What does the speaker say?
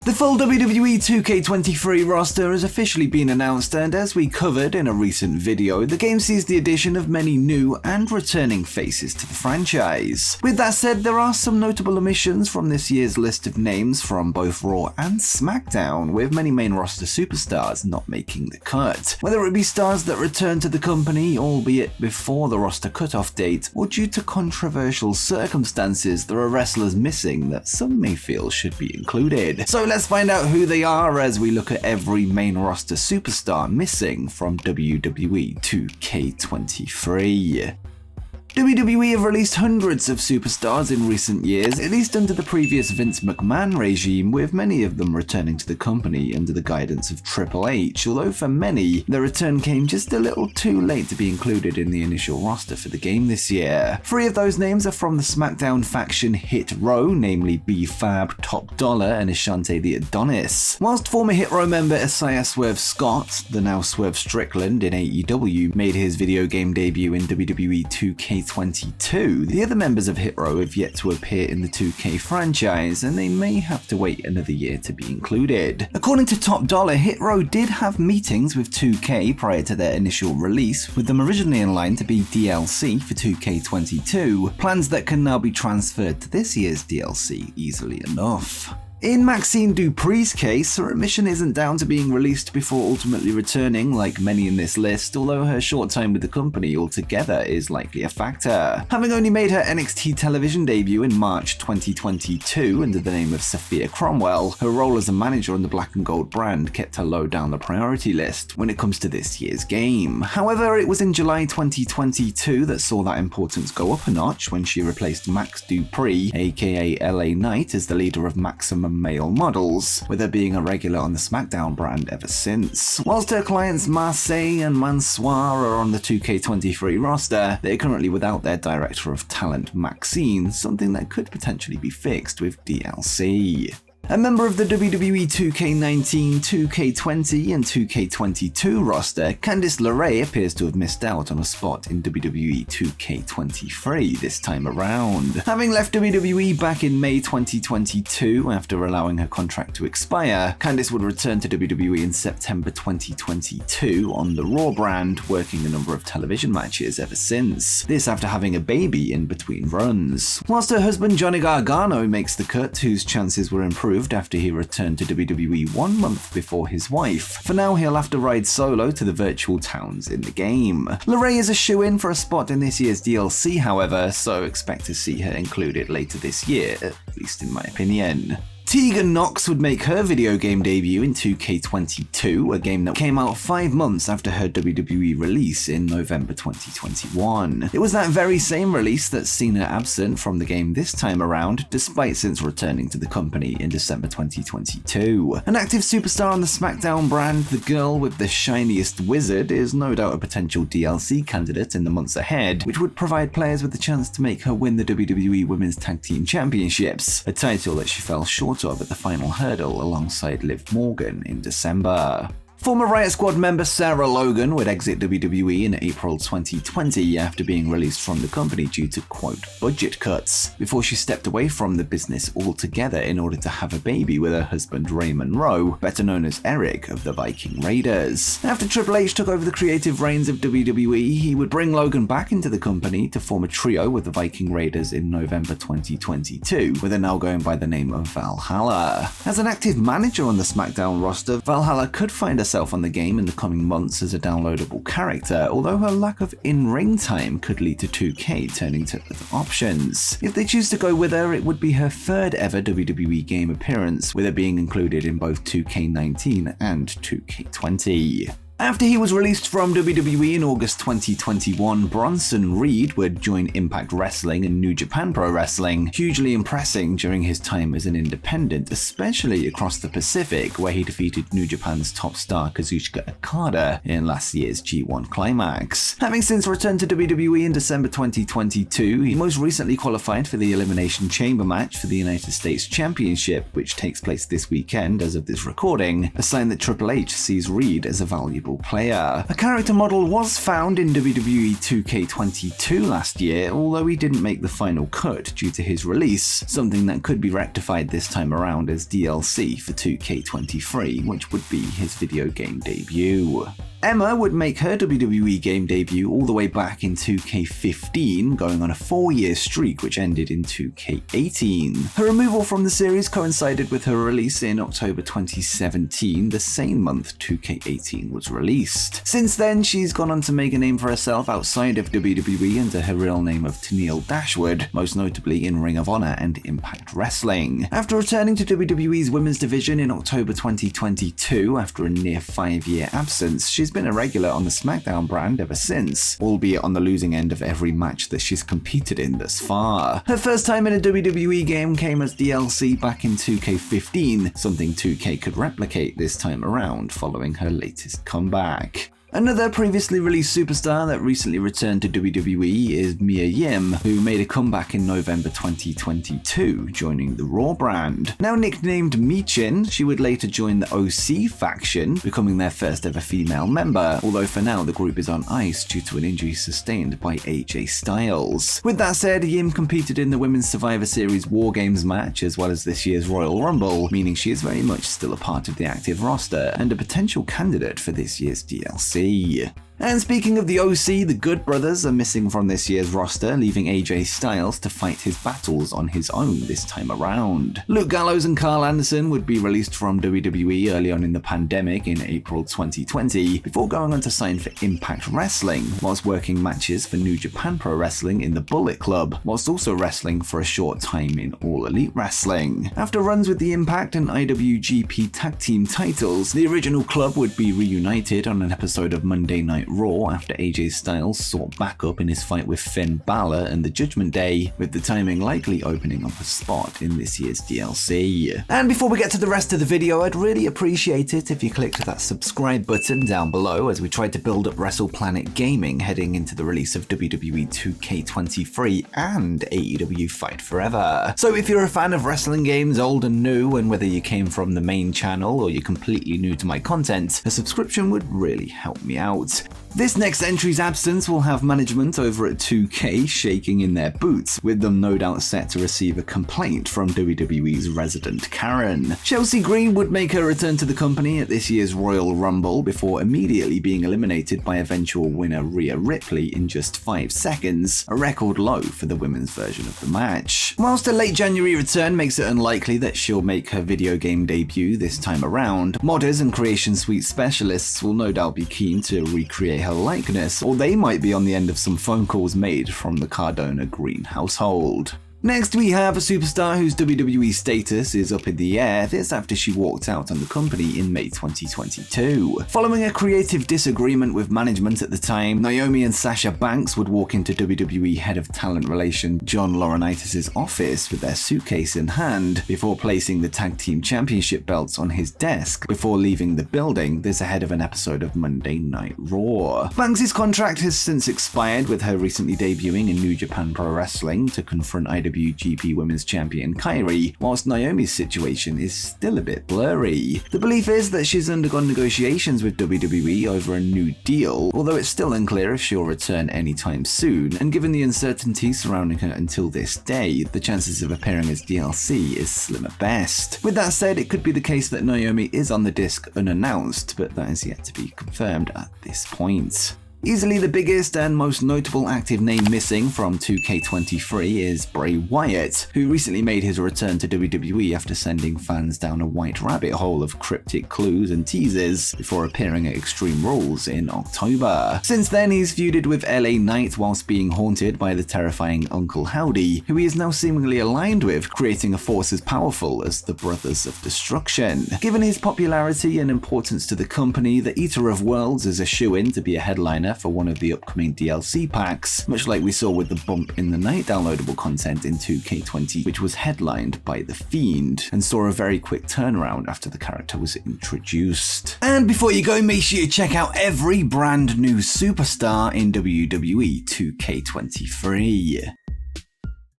The full WWE 2K23 roster has officially been announced, and as we covered in a recent video, the game sees the addition of many new and returning faces to the franchise. With that said, there are some notable omissions from this year's list of names from both Raw and SmackDown, with many main roster superstars not making the cut. Whether it be stars that return to the company, albeit before the roster cutoff date, or due to controversial circumstances, there are wrestlers missing that some may feel should be included. So let's find out who they are as we look at every main roster superstar missing from WWE 2K23. WWE have released hundreds of superstars in recent years, at least under the previous Vince McMahon regime, with many of them returning to the company under the guidance of Triple H, although for many, their return came just a little too late to be included in the initial roster for the game this year. 3 of those names are from the SmackDown faction Hit Row, namely B-Fab, Top Dollar, and Ashante the Adonis. Whilst former Hit Row member Isaiah Swerve Scott, the now Swerve Strickland in AEW, made his video game debut in WWE 2K23, the other members of Hit Row have yet to appear in the 2K franchise, and they may have to wait another year to be included. According to Top Dollar, Hit Row did have meetings with 2K prior to their initial release, with them originally in line to be DLC for 2K22, plans that can now be transferred to this year's DLC easily enough. In Maxine DUPRI's case, her admission isn't down to being released before ultimately returning like many in this list, although her short time with the company altogether is likely a factor. Having only made her NXT television debut in March 2022 under the name of Sophia Cromwell, her role as a manager on the Black and Gold brand kept her low down the priority list when it comes to this year's game. However, it was in July 2022 that saw that importance go up a notch when she replaced Max DUPRI, aka LA Knight, as the leader of Maximum Male Models, with her being a regular on the SmackDown brand ever since. Whilst her clients Marseille and Mansoir are on the 2K23 roster, they are currently without their director of talent MAXXINE, something that could potentially be fixed with DLC. A member of the WWE 2K19, 2K20, and 2K22 roster, Candice LERAE appears to have missed out on a spot in WWE 2K23 this time around. Having left WWE back in May 2022 after allowing her contract to expire, Candice would return to WWE in September 2022 on the Raw brand, working a number of television matches ever since. This after having a baby in between runs. Whilst her husband Johnny Gargano makes the cut, whose chances were improved after he returned to WWE 1 month before his wife. For now, he'll have to ride solo to the virtual towns in the game. LERAE is a shoo-in for a spot in this year's DLC, however, so expect to see her included later this year, at least in my opinion. TEGAN would make her video game debut in 2K22, a game that came out 5 months after her WWE release in November 2021. It was that very same release that's seen her absent from the game this time around, despite since returning to the company in December 2022. An active superstar on the SmackDown brand, the girl with the shiniest wizard is no doubt a potential DLC candidate in the months ahead, which would provide players with the chance to make her win the WWE Women's Tag Team Championships, a title that she fell short of at the final hurdle alongside Liv Morgan in December. Former Riot Squad member Sarah Logan would exit WWE in April 2020 after being released from the company due to, quote, budget cuts, before she stepped away from the business altogether in order to have a baby with her husband Ray Monroe, better known as Eric of the Viking Raiders. After Triple H took over the creative reins of WWE, he would bring Logan back into the company to form a trio with the Viking Raiders in November 2022, with her now going by the name of Valhalla. As an active manager on the SmackDown roster, Valhalla could find herself on the game in the coming months as a downloadable character, although her lack of in-ring time could lead to 2K turning to other options. If they choose to go with her, it would be her 3rd ever WWE game appearance, with it being included in both 2K19 and 2K20. After he was released from WWE in August 2021, Bronson Reed would join Impact Wrestling and New Japan Pro Wrestling, hugely impressing during his time as an independent, especially across the Pacific, where he defeated New Japan's top star Kazuchika Okada in last year's G1 Climax. Having since returned to WWE in December 2022, he most recently qualified for the Elimination Chamber match for the United States Championship, which takes place this weekend as of this recording, a sign that Triple H sees Reed as a valuable stable player. A character model was found in WWE 2K23 last year, although he didn't make the final cut due to his release, something that could be rectified this time around as DLC for 2K23, which would be his video game debut. Emma would make her WWE game debut all the way back in 2K15, going on a 4-year streak which ended in 2K18. Her removal from the series coincided with her release in October 2017, the same month 2K18 was released. Since then, she's gone on to make a name for herself outside of WWE under her real name of Tennille Dashwood, most notably in Ring of Honor and Impact Wrestling. After returning to WWE's women's division in October 2022 after a near 5-year absence, she's been a regular on the SmackDown brand ever since, albeit on the losing end of every match that she's competed in thus far. Her first time in a WWE game came as DLC back in 2K15, something 2K could replicate this time around following her latest comeback. Another previously released superstar that recently returned to WWE is Mia Yim, who made a comeback in November 2022, joining the Raw brand. Now nicknamed Michin, she would later join the OC faction, becoming their first ever female member, although for now the group is on ice due to an injury sustained by AJ Styles. With that said, Yim competed in the Women's Survivor Series War Games match as well as this year's Royal Rumble, meaning she is very much still a part of the active roster and a potential candidate for this year's DLC. And speaking of the OC, the Good Brothers are missing from this year's roster, leaving AJ Styles to fight his battles on his own this time around. Luke Gallows and Carl Anderson would be released from WWE early on in the pandemic in April 2020, before going on to sign for Impact Wrestling, whilst working matches for New Japan Pro Wrestling in the Bullet Club, whilst also wrestling for a short time in All Elite Wrestling. After runs with the Impact and IWGP Tag Team titles, the original club would be reunited on an episode of Monday Night Raw after AJ Styles sought backup in his fight with Finn Balor and the Judgment Day, with the timing likely opening up a spot in this year's DLC. And before we get to the rest of the video, I'd really appreciate it if you clicked that subscribe button down below as we try to build up WrestlePlanet gaming heading into the release of WWE 2K23 and AEW Fight Forever. So if you're a fan of wrestling games old and new, and whether you came from the main channel or you're completely new to my content, a subscription would really help me out. This next entry's absence will have management over at 2K shaking in their boots, with them no doubt set to receive a complaint from WWE's resident Karen. Chelsea Green would make her return to the company at this year's Royal Rumble before immediately being eliminated by eventual winner Rhea Ripley in just 5 seconds, a record low for the women's version of the match. Whilst a late January return makes it unlikely that she'll make her video game debut this time around, modders and Creation Suite specialists will no doubt be keen to recreate her likeness, or they might be on the end of some phone calls made from the Cardona Green household. Next, we have a superstar whose WWE status is up in the air, this after she walked out on the company in May 2022. Following a creative disagreement with management at the time, Naomi and Sasha Banks would walk into WWE Head of Talent Relation John Laurinaitis' office with their suitcase in hand, before placing the Tag Team Championship belts on his desk before leaving the building, this ahead of an episode of Monday Night Raw. Banks' contract has since expired, with her recently debuting in New Japan Pro Wrestling to confront IWGP Women's Champion Kairi, whilst Naomi's situation is still a bit blurry. The belief is that she's undergone negotiations with WWE over a new deal, although it's still unclear if she'll return anytime soon, and given the uncertainty surrounding her until this day, the chances of appearing as DLC is slim at best. With that said, it could be the case that Naomi is on the disc unannounced, but that is yet to be confirmed at this point. Easily the biggest and most notable active name missing from 2K23 is Bray Wyatt, who recently made his return to WWE after sending fans down a white rabbit hole of cryptic clues and teasers before appearing at Extreme Rules in October. Since then, he's feuded with LA Knight whilst being haunted by the terrifying Uncle Howdy, who he is now seemingly aligned with, creating a force as powerful as the Brothers of Destruction. Given his popularity and importance to the company, the Eater of Worlds is a shoo-in to be a headliner for one of the upcoming DLC packs, much like we saw with the Bump in the Night downloadable content in 2K20, which was headlined by The Fiend, and saw a very quick turnaround after the character was introduced. And before you go, make sure you check out every brand new superstar in WWE 2K23.